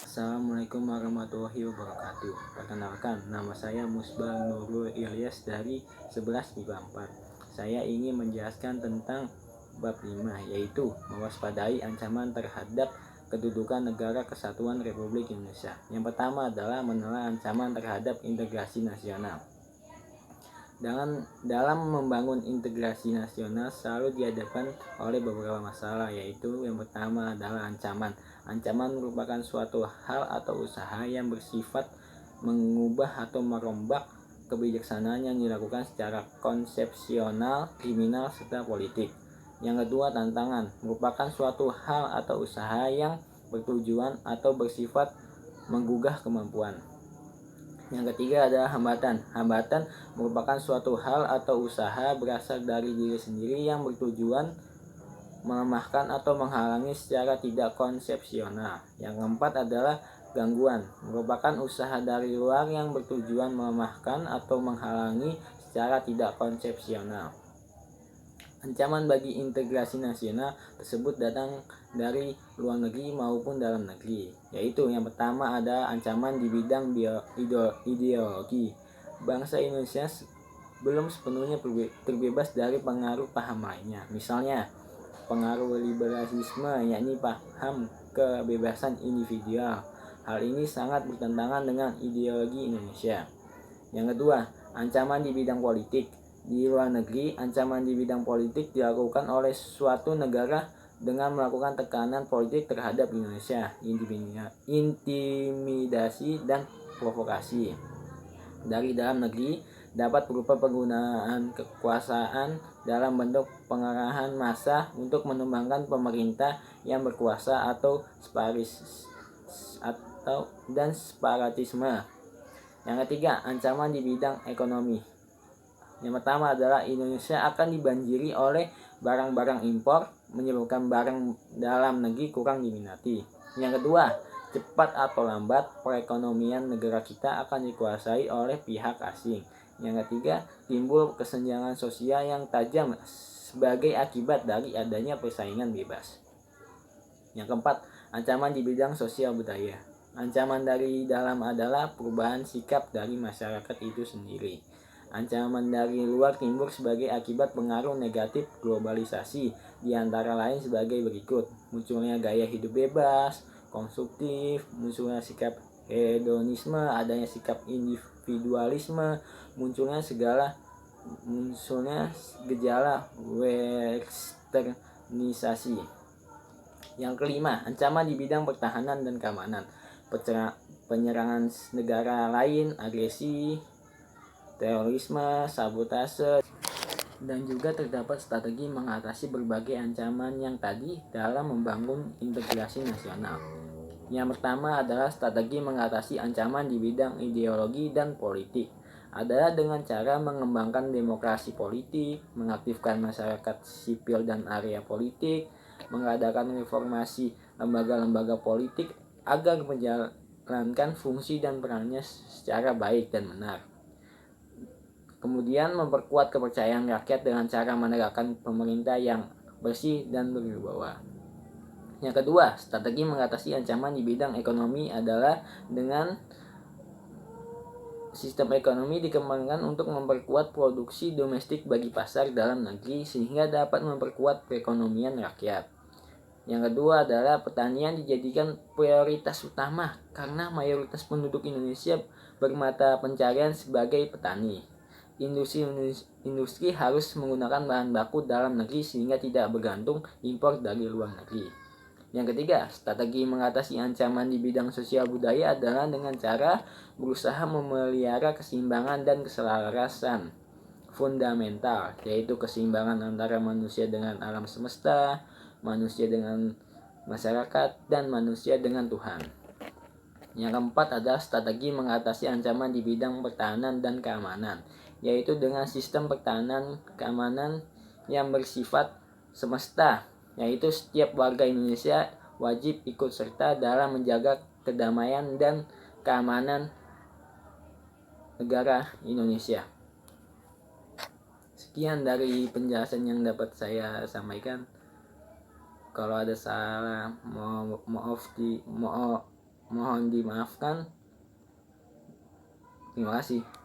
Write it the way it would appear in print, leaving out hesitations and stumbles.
Assalamualaikum warahmatullahi wabarakatuh. Perkenalkan, nama saya Musbah Nurul Ilyas dari 11 IPA 4. Saya ingin menjelaskan tentang bab 5, yaitu mewaspadai ancaman terhadap kedudukan Negara Kesatuan Republik Indonesia. Yang pertama adalah menelaah ancaman terhadap integrasi nasional. Dalam membangun integrasi nasional selalu dihadapkan oleh beberapa masalah, yaitu yang pertama adalah ancaman. Ancaman merupakan suatu hal atau usaha yang bersifat mengubah atau merombak kebijaksanaan yang dilakukan secara konsepsional, kriminal, serta politik. Yang kedua, tantangan merupakan suatu hal atau usaha yang bertujuan atau bersifat menggugah kemampuan. Yang ketiga adalah hambatan. Hambatan merupakan suatu hal atau usaha berasal dari diri sendiri yang bertujuan melemahkan atau menghalangi secara tidak konsepsional. Yang keempat adalah gangguan. Merupakan usaha dari luar yang bertujuan melemahkan atau menghalangi secara tidak konsepsional. Ancaman bagi integrasi nasional tersebut datang dari luar negeri maupun dalam negeri, yaitu yang pertama ada ancaman di bidang ideologi. Bangsa Indonesia belum sepenuhnya terbebas dari pengaruh paham lainnya, misalnya pengaruh liberalisme, yakni paham kebebasan individual. Hal ini sangat bertentangan dengan ideologi Indonesia. Yang kedua, ancaman di bidang politik. Di luar negeri, ancaman di bidang politik dilakukan oleh suatu negara dengan melakukan tekanan politik terhadap Indonesia, intimidasi dan provokasi. Dari dalam negeri dapat berupa penggunaan kekuasaan dalam bentuk pengerahan massa untuk menumbangkan pemerintah yang berkuasa atau separatisme. Yang ketiga, ancaman di bidang ekonomi. Yang pertama adalah Indonesia akan dibanjiri oleh barang-barang impor, menyebabkan barang dalam negeri kurang diminati. Yang kedua, cepat atau lambat perekonomian negara kita akan dikuasai oleh pihak asing. Yang ketiga, timbul kesenjangan sosial yang tajam sebagai akibat dari adanya persaingan bebas. Yang keempat, ancaman di bidang sosial budaya. Ancaman dari dalam adalah perubahan sikap dari masyarakat itu sendiri. Ancaman dari luar timbul sebagai akibat pengaruh negatif globalisasi, di antara lain sebagai berikut: munculnya gaya hidup bebas, konsumtif, munculnya sikap hedonisme, adanya sikap individualisme, munculnya gejala westernisasi. Yang kelima, ancaman di bidang pertahanan dan keamanan. Penyerangan negara lain, agresi, terorisme, sabotase, dan juga terdapat strategi mengatasi berbagai ancaman yang tadi dalam membangun integrasi nasional. Yang pertama adalah strategi mengatasi ancaman di bidang ideologi dan politik. Adalah dengan cara mengembangkan demokrasi politik, mengaktifkan masyarakat sipil dan area politik, mengadakan reformasi lembaga-lembaga politik agar menjalankan fungsi dan perannya secara baik dan benar. Kemudian memperkuat kepercayaan rakyat dengan cara menegakkan pemerintah yang bersih dan berwibawa. Yang kedua, strategi mengatasi ancaman di bidang ekonomi adalah dengan sistem ekonomi dikembangkan untuk memperkuat produksi domestik bagi pasar dalam negeri sehingga dapat memperkuat perekonomian rakyat. Yang kedua adalah pertanian dijadikan prioritas utama karena mayoritas penduduk Indonesia bermata pencarian sebagai petani. Industri harus menggunakan bahan baku dalam negeri sehingga tidak bergantung impor dari luar negeri. Yang ketiga, strategi mengatasi ancaman di bidang sosial budaya adalah dengan cara berusaha memelihara keseimbangan dan keselarasan fundamental, yaitu keseimbangan antara manusia dengan alam semesta, manusia dengan masyarakat, dan manusia dengan Tuhan. Yang keempat adalah strategi mengatasi ancaman di bidang pertahanan dan keamanan, yaitu dengan sistem pertahanan keamanan yang bersifat semesta, yaitu setiap warga Indonesia wajib ikut serta dalam menjaga kedamaian dan keamanan negara Indonesia. Sekian dari penjelasan yang dapat saya sampaikan. Kalau ada salah, Mohon dimaafkan. Terima kasih.